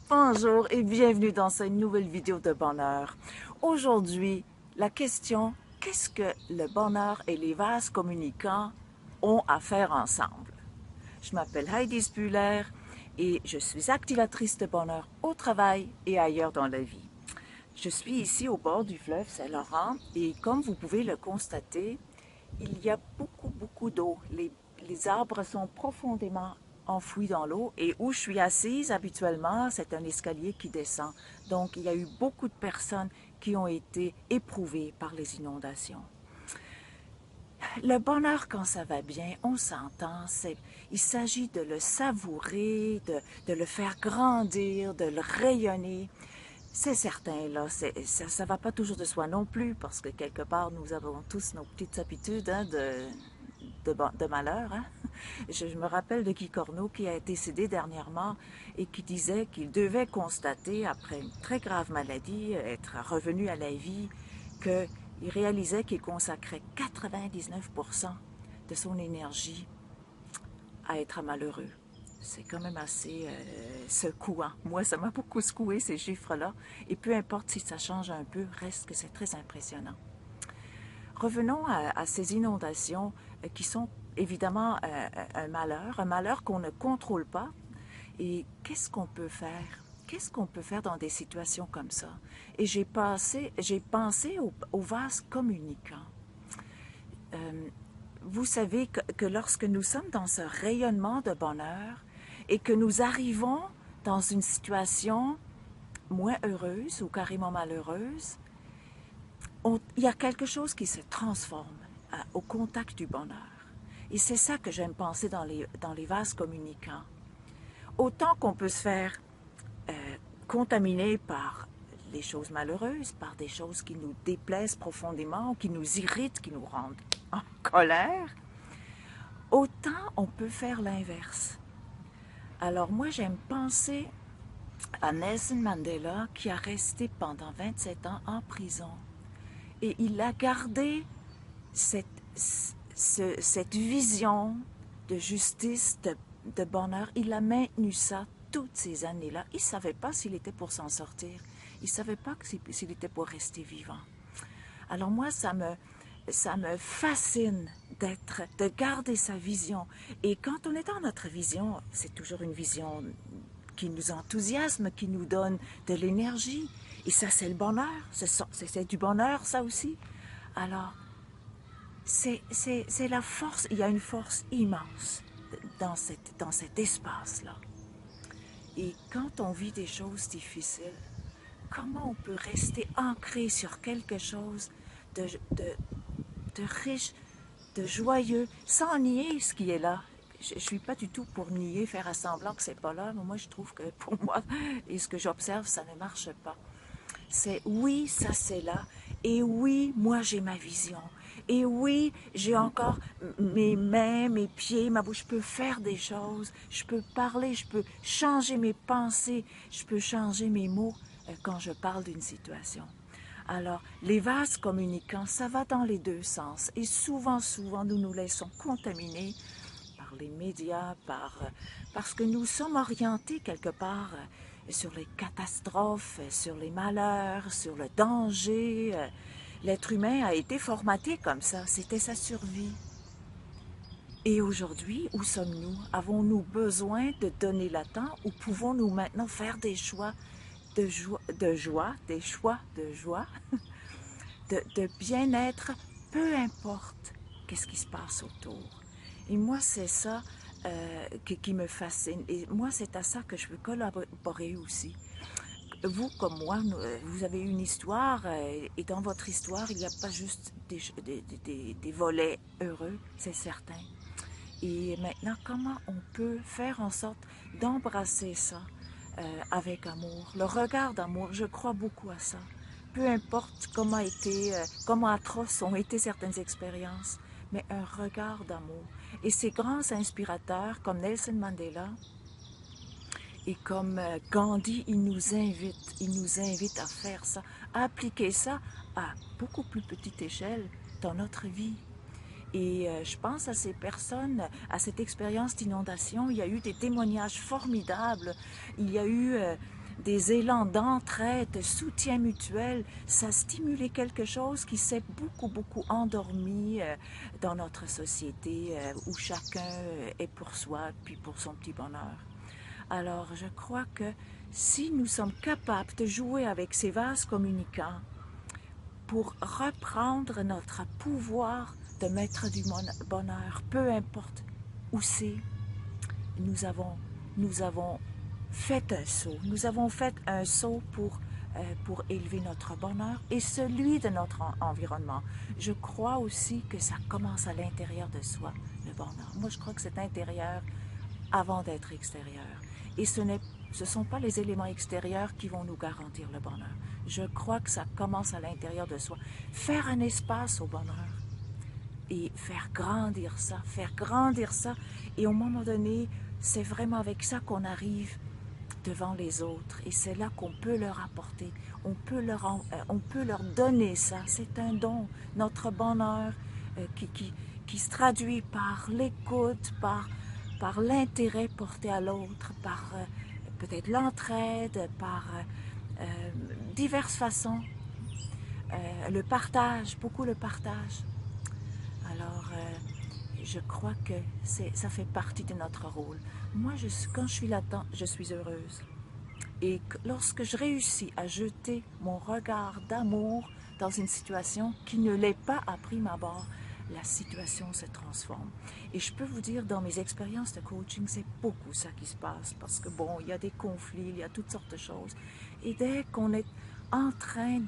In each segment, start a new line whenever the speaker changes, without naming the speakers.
Bonjour et bienvenue dans cette nouvelle vidéo de bonheur. Aujourd'hui, la question, qu'est-ce que le bonheur et les vases communicants ont à faire ensemble? Je m'appelle Heidi Spuller et je suis activatrice de bonheur au travail et ailleurs dans la vie. Je suis ici au bord du fleuve Saint-Laurent et comme vous pouvez le constater, il y a beaucoup d'eau. Les arbres sont profondément enfouis dans l'eau et où je suis assise habituellement, c'est un escalier qui descend. Donc il y a eu beaucoup de personnes qui ont été éprouvées par les inondations. Le bonheur, quand ça va bien, on s'entend, il s'agit de le savourer, de le faire grandir, de le rayonner. C'est certain, là, ça va pas toujours de soi non plus, parce que quelque part, nous avons tous nos petites habitudes de malheur. Hein? Je me rappelle de Guy Corneau qui a décédé dernièrement et qui disait qu'il devait constater, après une très grave maladie, être revenu à la vie, qu'il réalisait qu'il consacrait 99% de son énergie à être malheureux. C'est quand même assez secouant. Moi, ça m'a beaucoup secoué, ces chiffres-là. Et peu importe si ça change un peu, reste que c'est très impressionnant. Revenons à ces inondations qui sont évidemment un malheur qu'on ne contrôle pas. Et qu'est-ce qu'on peut faire? Qu'est-ce qu'on peut faire dans des situations comme ça? Et j'ai pensé au vase communicant. Vous savez que lorsque nous sommes dans ce rayonnement de bonheur et que nous arrivons dans une situation moins heureuse ou carrément malheureuse, il y a quelque chose qui se transforme au contact du bonheur. Et c'est ça que j'aime penser dans les vases communicants. Autant qu'on peut se faire contaminer par les choses malheureuses, par des choses qui nous déplaisent profondément, qui nous irritent, qui nous rendent en colère, autant on peut faire l'inverse. Alors moi, j'aime penser à Nelson Mandela qui a resté pendant 27 ans en prison. Et il a gardé cette vision de justice, de bonheur. Il a maintenu ça toutes ces années-là. Il ne savait pas s'il était pour s'en sortir. Il ne savait pas s'il était pour rester vivant. Alors moi, ça me fascine de garder sa vision. Et quand on est dans notre vision, c'est toujours une vision qui nous enthousiasme, qui nous donne de l'énergie. Et ça, c'est le bonheur. C'est du bonheur, ça aussi. Alors, c'est la force. Il y a une force immense dans cet espace-là. Et quand on vit des choses difficiles, comment on peut rester ancré sur quelque chose de riche, de joyeux, sans nier ce qui est là. Je ne suis pas du tout pour nier, faire à semblant que c'est pas là, mais moi je trouve que pour moi, et ce que j'observe, ça ne marche pas. C'est oui, ça c'est là, et oui, moi j'ai ma vision, et oui, j'ai encore mes mains, mes pieds, ma bouche, je peux faire des choses, je peux parler, je peux changer mes pensées, je peux changer mes mots quand je parle d'une situation. Alors, les vases communicants, ça va dans les deux sens. Et souvent, nous nous laissons contaminer par les médias, parce que nous sommes orientés quelque part sur les catastrophes, sur les malheurs, sur le danger. L'être humain a été formaté comme ça, c'était sa survie. Et aujourd'hui, où sommes-nous? Avons-nous besoin de donner le temps ou pouvons-nous maintenant faire des choix des choix de joie, de bien-être, peu importe qu'est-ce qui se passe autour. Et moi, c'est ça qui me fascine. Et moi, c'est à ça que je veux collaborer aussi. Vous, comme moi, vous avez une histoire, et dans votre histoire, il n'y a pas juste des volets heureux, c'est certain. Et maintenant, comment on peut faire en sorte d'embrasser ça avec amour? Le regard d'amour, je crois beaucoup à ça. Peu importe comment atroces ont été certaines expériences, mais un regard d'amour. Et ces grands inspirateurs comme Nelson Mandela et comme Gandhi, ils nous invitent à faire ça, à appliquer ça à beaucoup plus petite échelle dans notre vie. Et je pense à ces personnes, à cette expérience d'inondation. Il y a eu des témoignages formidables. Il y a eu des élans d'entraide, de soutien mutuel. Ça a stimulé quelque chose qui s'est beaucoup endormi dans notre société où chacun est pour soi puis pour son petit bonheur. Alors je crois que si nous sommes capables de jouer avec ces vases communicants pour reprendre notre pouvoir de maître du bonheur, peu importe où c'est, nous avons fait un saut. Nous avons fait un saut pour élever notre bonheur et celui de notre environnement. Je crois aussi que ça commence à l'intérieur de soi, le bonheur. Moi, je crois que c'est intérieur avant d'être extérieur. Et ce ne sont pas les éléments extérieurs qui vont nous garantir le bonheur. Je crois que ça commence à l'intérieur de soi. Faire un espace au bonheur et faire grandir ça. Et au moment donné, c'est vraiment avec ça qu'on arrive devant les autres. Et c'est là qu'on peut leur apporter. On peut leur donner ça. C'est un don. Notre bonheur qui se traduit par l'écoute, par l'intérêt porté à l'autre, par peut-être l'entraide, par diverses façons. Le partage, beaucoup le partage. Alors, je crois que ça fait partie de notre rôle. Moi, quand je suis là-dedans, je suis heureuse. Et lorsque je réussis à jeter mon regard d'amour dans une situation qui ne l'est pas à prime abord, la situation se transforme. Et je peux vous dire, dans mes expériences de coaching, c'est beaucoup ça qui se passe. Parce que bon, il y a des conflits, il y a toutes sortes de choses. Et dès qu'on est en train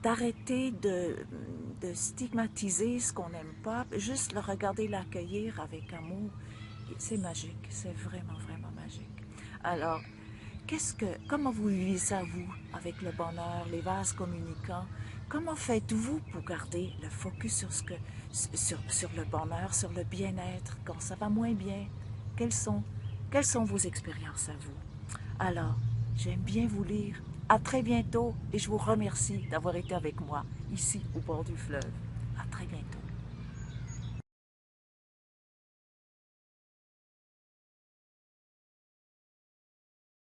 d'arrêter de stigmatiser ce qu'on n'aime pas, juste le regarder, l'accueillir avec amour, c'est magique, c'est vraiment magique. Alors, comment vous vivez ça, vous, avec le bonheur, les vases communicants? Comment faites-vous pour garder le focus sur le bonheur, sur le bien-être, quand ça va moins bien? Quelles sont vos expériences à vous? Alors, j'aime bien vous lire. À très bientôt et je vous remercie d'avoir été avec moi ici au bord du fleuve.